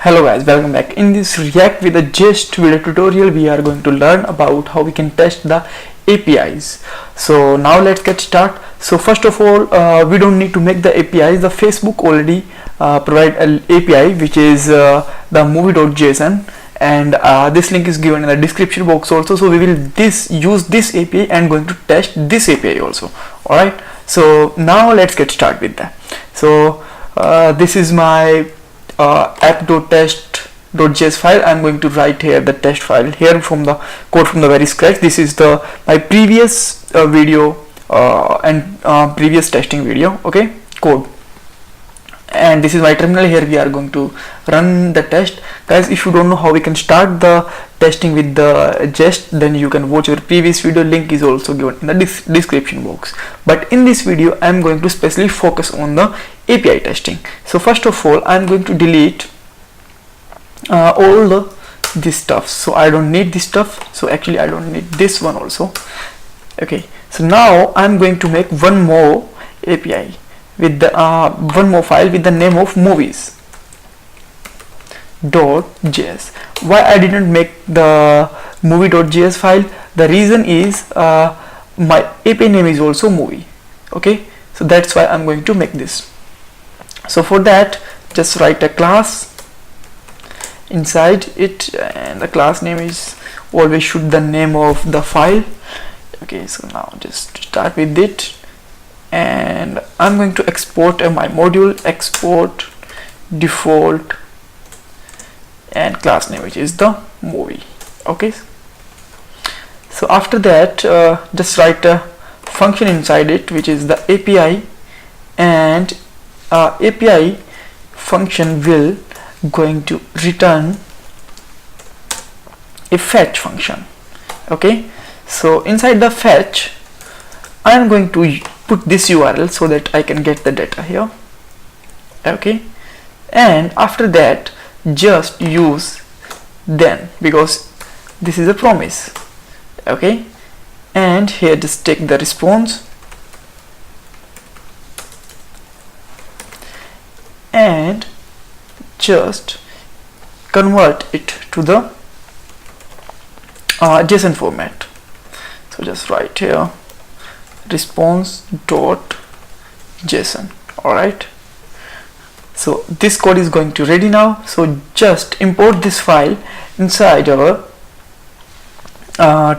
Hello guys, welcome back. In this React with a Jest video tutorial, we are going to learn about how we can test the APIs. So now let's get started. So first of all, we don't need to make the APIs. The Facebook already provide an API which is the movie.json, and this link is given in the description box also. So we will use this API and going to test this API also. Alright, so now let's get started with that. So this is my app.test.js file. I'm going to write here the test file here from the code from the very scratch. This is my previous video and previous testing video, okay, code, and this is my terminal. Here we are going to run the test. Guys, if you don't know how we can start the testing with the Jest, then you can watch our previous video. Link is also given in the description box. But in this video I'm going to specially focus on the API testing. So first of all, I'm going to delete all this stuff. So I don't need this stuff. So actually I don't need this one also. Okay, so now I'm going to make one more API with the one more file with the name of movies.js. Why I didn't make the movie.js file? The reason is my API name is also movie. Okay, so that's why I'm going to make this. So for that, just write a class inside it, and the class name is always should the name of the file. Okay, so now just start with it, and I'm going to export my module, export default, and class name which is the movie. Okay, so after that just write a function inside it which is the API, and API function will going to return a fetch function. Okay, so inside the fetch I am going to put this URL so that I can get the data here. Okay, and after that just use then, because this is a promise. Okay, and here just take the response and just convert it to the JSON format. So just write here response.json. Alright, so this code is going to ready now. So just import this file inside our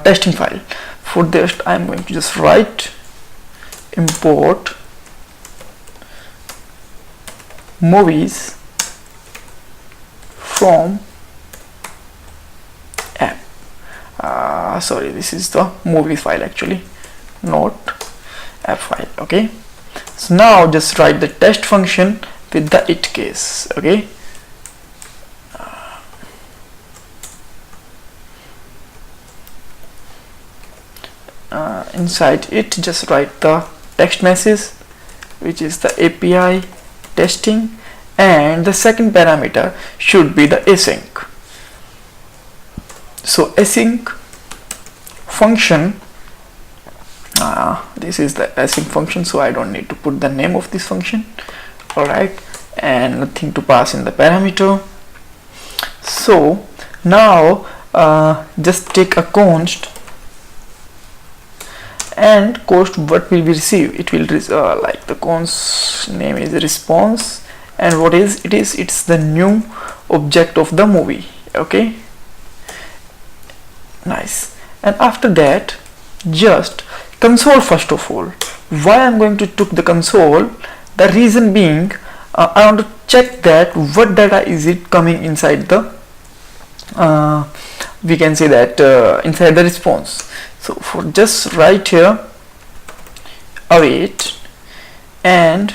testing file. For this I'm going to just write import movies from app. Sorry, this is the movie file actually, not app file. Okay, so now just write the test function with the it case. Okay, inside it just write the text message which is the API testing, and the second parameter should be the async. So async function, this is the async function, so I don't need to put the name of this function. Alright, and nothing to pass in the parameter. So now just take a const, and const what will we receive? It will like the const name is response, and what is it is it's the new object of the movie. Okay, nice. And after that just console first of all. Why I'm going to took the console? The reason being I want to check that what data is it coming inside the we can say that inside the response. So for just write here await and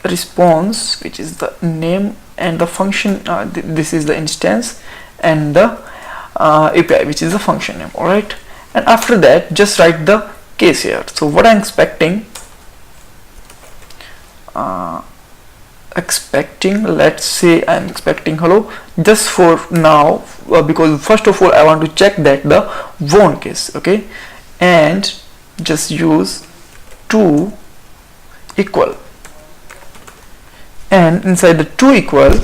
response which is the name and the function, this is the instance, and the API which is the function name. Alright, and after that just write the case here. So what I'm expecting, let's say I'm expecting hello just for now, because first of all I want to check that the warn case. Okay, and just use to equal, and inside the to equal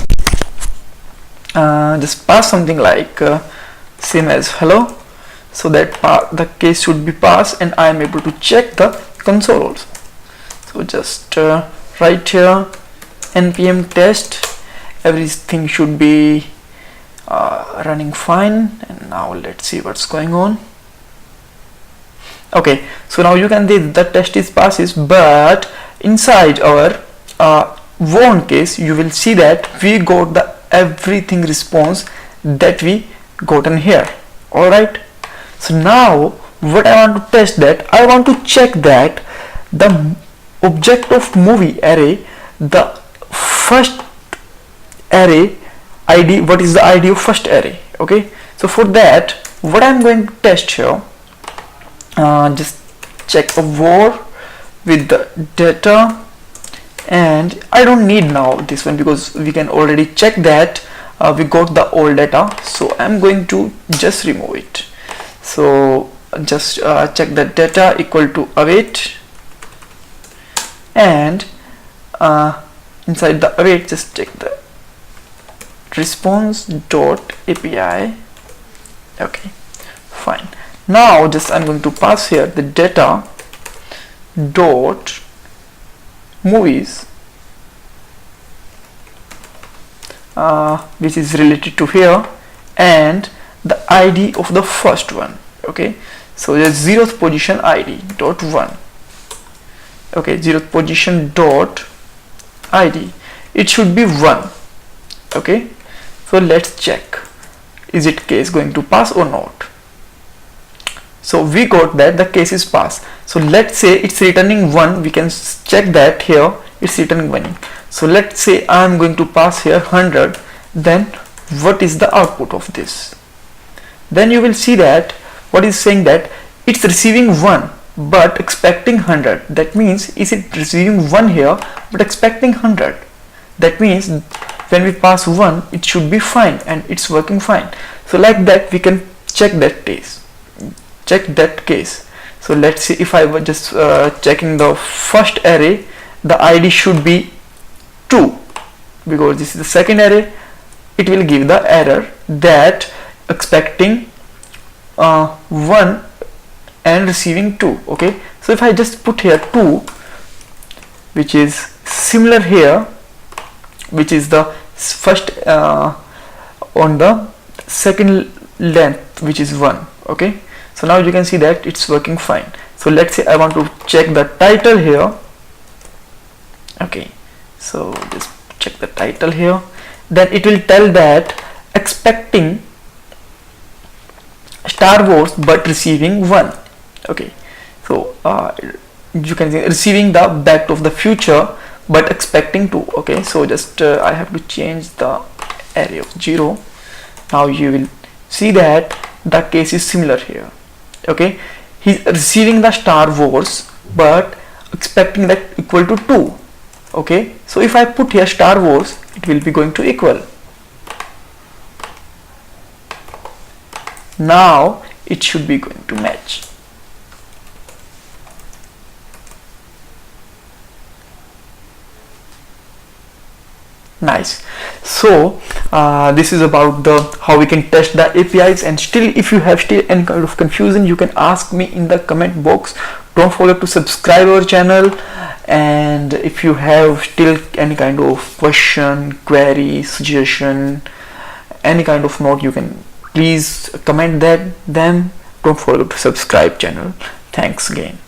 just pass something like same as hello, so that the case should be passed and I am able to check the console also. So just write here npm test, everything should be running fine, and now let's see what's going on. Okay, so now you can see the test is passes, but inside our warn case you will see that we got the everything response that we gotten here. Alright, so now what I want to test, that I want to check that the object of movie array, the first array id, what is the id of first array. Okay, so for that what I'm going to test here, just check a var with the data, and I don't need now this one because we can already check that we got the old data, so I'm going to just remove it. So just check the data equal to await, and inside the await just check the response dot api. Okay, fine. Now just I'm going to pass here the data dot movies, which is related to here, and the id of the first one. Okay, so the 0th position id dot 1. Okay, 0th position dot id, it should be 1. Okay, so let's check, is it case going to pass or not. So we got that the case is passed. So let's say it's returning 1, we can check that here it's returning 1. So let's say I'm going to pass here 100, then what is the output of this? Then you will see that what is saying that it's receiving 1 but expecting 100. That means is it receiving 1 here but expecting 100. That means when we pass 1 it should be fine and it's working fine. So like that we can check that case. So let's see, if I were just checking the first array, the id should be 2 because this is the second array. It will give the error that expecting 1 and receiving 2. Okay, so if I just put here 2, which is similar here, which is the first on the second length, which is 1. Okay, so now you can see that it's working fine. So let's say I want to check the title here. Okay, so just check the title here, then it will tell that expecting Star Wars but receiving 1. Okay, so you can see receiving the Back of the Future but expecting 2. Okay, so just I have to change the array of 0. Now you will see that the case is similar here. Okay, he's receiving the Star Wars but expecting that equal to 2. Okay, so if I put here Star Wars, it will be going to equal. Now it should be going to match. Nice. So this is about the how we can test the APIs, and still if you have still any kind of confusion you can ask me in the comment box. Don't forget to subscribe our channel, and if you have still any kind of question, query, suggestion, any kind of note, you can please comment that them. Don't forget to subscribe channel. Thanks again.